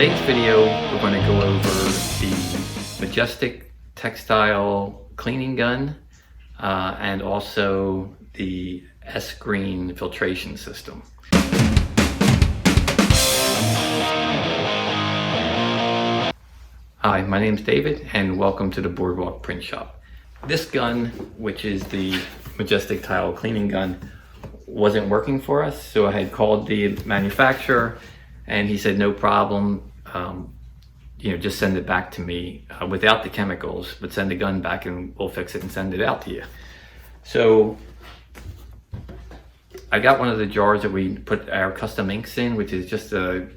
today's video, we're going to go over the Majestic Textile cleaning gun and also the S-Green filtration system. Hi, my name's David and welcome to the Boardwalk Print Shop. This gun, which is the Majestic Tile cleaning gun, wasn't working for us, so I had called the manufacturer and he said no problem, just send it back to me without the chemicals, but send the gun back and we'll fix it and send it out to you. So I got one of the jars that we put our custom inks in, which is just a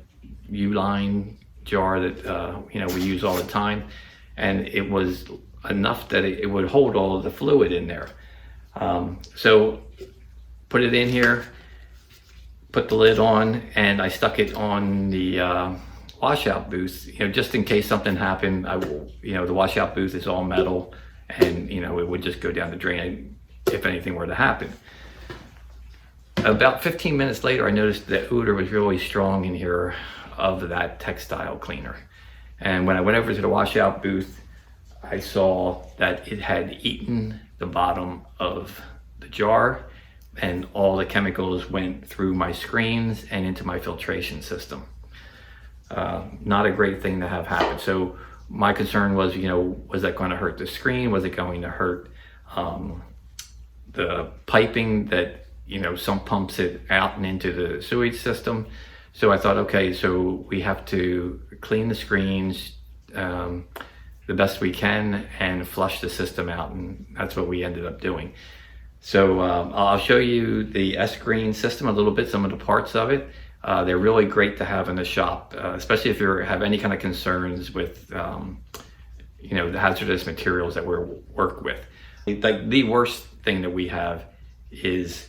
U-line jar that we use all the time, and it was enough that it would hold all of the fluid in there. So put it in here, put the lid on, and I stuck it on the washout booth, just in case something happened. The washout booth is all metal, and it would just go down the drain if anything were to happen. About 15 minutes later, I noticed the odor was really strong in here of that textile cleaner. And when I went over to the washout booth, I saw that it had eaten the bottom of the jar and all the chemicals went through my screens and into my filtration system. Not a great thing to have happen. So my concern was, was that going to hurt the screen? Was it going to hurt the piping that, some pumps it out and into the sewage system? So I thought, okay, so we have to clean the screens the best we can and flush the system out, and that's what we ended up doing. So I'll show you the S-Green system a little bit, some of the parts of it. They're really great to have in the shop, especially if you have any kind of concerns with the hazardous materials that we work with. Like the worst thing that we have is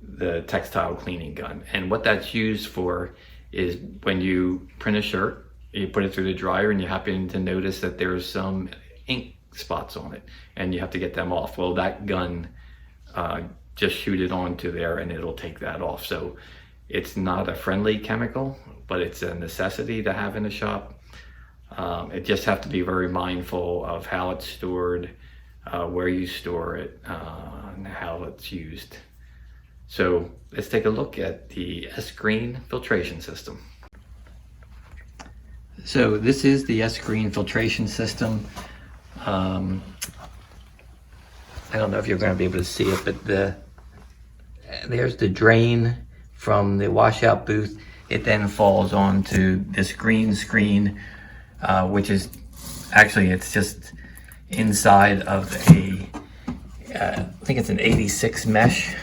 the textile cleaning gun, and what that's used for is when you print a shirt, you put it through the dryer and you happen to notice that there's some ink spots on it and you have to get them off. Well, that gun just shoot it onto there and it'll take that off. So it's not a friendly chemical, but it's a necessity to have in the shop. It just have to be very mindful of how it's stored, where you store it, and how it's used. So let's take a look at the S-Green filtration system. So this is the S-Green filtration system. I don't know if you're going to be able to see it, but there's the drain from the washout booth. It then falls onto this green screen, which is actually, it's just inside of I think it's an 86 mesh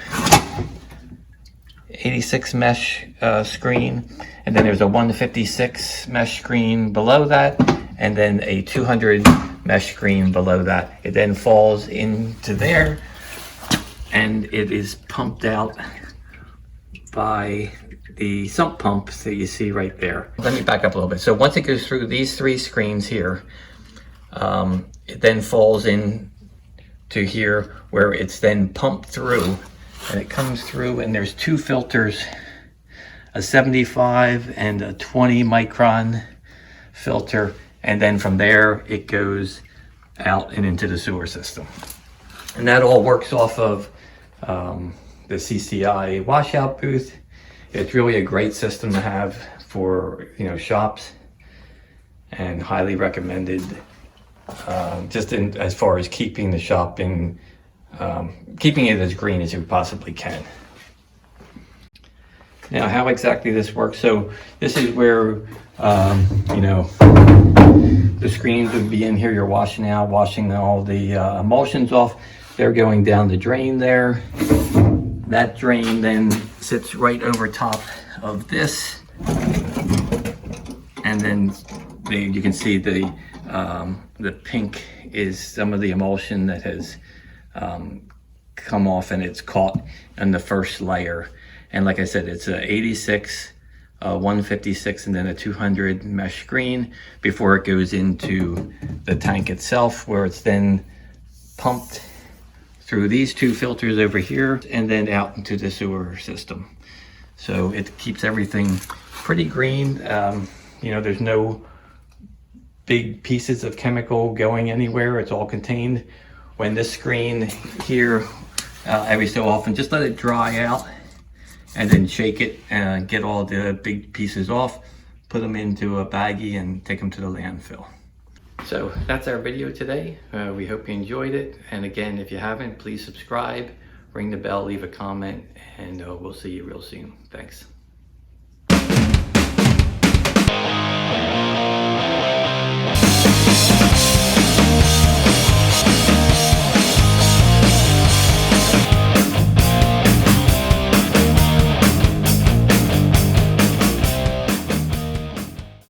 screen, and then there's a 156 mesh screen below that, and then a 200 mesh screen below that. It then falls into there and it is pumped out by the sump pump that you see right there. Let me back up a little bit. So once it goes through these three screens here, it then falls in to here where it's then pumped through, and it comes through, and there's two filters, a 75 and a 20 micron filter, and then from there it goes out and into the sewer system. And that all works off of the CCI washout booth. It's really a great system to have for shops, and highly recommended, just as far as keeping the shop in, keeping it as green as you possibly can. Now, how exactly this works? So this is where the screens would be in here. You're washing all the emulsions off. They're going down the drain there. That drain then sits right over top of this, and then you can see the pink is some of the emulsion that has come off, and it's caught in the first layer. And like I said, it's a 86, 156, and then a 200 mesh screen before it goes into the tank itself, where it's then pumped through these two filters over here and then out into the sewer system. So it keeps everything pretty green. You know, there's no big pieces of chemical going anywhere. It's all contained. When this screen here, every so often, just let it dry out and then shake it and get all the big pieces off, put them into a baggie and take them to the landfill. So that's our video today. We hope you enjoyed it. And again, if you haven't, please subscribe, ring the bell, leave a comment, and we'll see you real soon. Thanks.